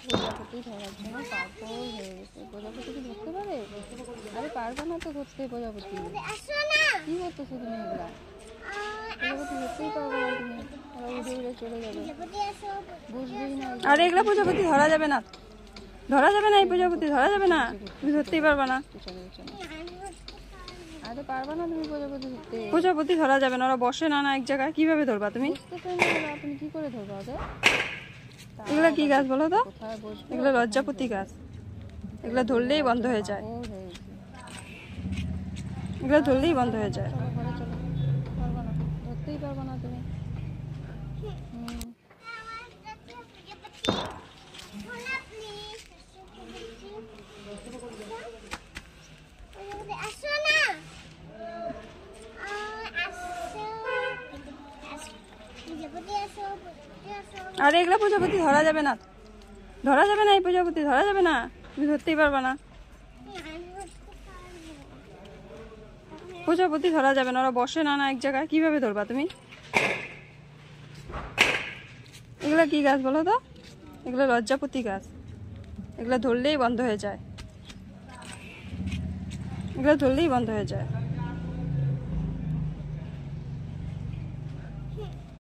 প্রজাপতি ধরার জন্য পাগল হয়ে গেছে। প্রজাপতি কি ধরতে পারে? আরে পারবে না তো ধরতে প্রজাপতি। কি করতেছো তুমি এগুলা? প্রজাপতি ধরতেই পারবে না তুমি। ওরা উড়ে উড়ে চলে যাবে, বুঝবেই না। আরে এগুলা প্রজাপতি ধরা যাবে না, ধরা যাবে না, এই প্রজাপতি ধরা যাবে না, তুমি ধরতেই পারবে না। আরে পারবে না তুমি প্রজাপতি ধরতে। প্রজাপতি ধরা যাবে না, ওরা বসে না না এক জায়গায়, কিভাবে ধরবা তুমি? তুমি কি করে ধরবা ওদের? এগুলা কি গাছ বলো তো? কোথায় বসবে? এগুলো লজ্জাপতি গাছ, এগুলো ধরলেই বন্ধ হয়ে যায়, এগুলো ধরলেই বন্ধ হয়ে যায়। চলো ঘরে চলো, পারবা না, ধরতেই পারবা না তুমি। আরে এগুলা প্রজাপতি ধরা যাবে না, ধরা যাবে না, এই প্রজাপতি ধরা যাবে না, তুমি ধরতেই পারবা না। প্রজাপতি ধরা যাবে না, ওরা বসে না না এক জায়গায়, কিভাবে ধরবা তুমি? এগুলা কি গাছ বলো তো? এগুলো লজ্জাপতি গাছ, এগুলো ধরলেই বন্ধ হয়ে যায়, এগুলো ধরলেই বন্ধ হয়ে যায়।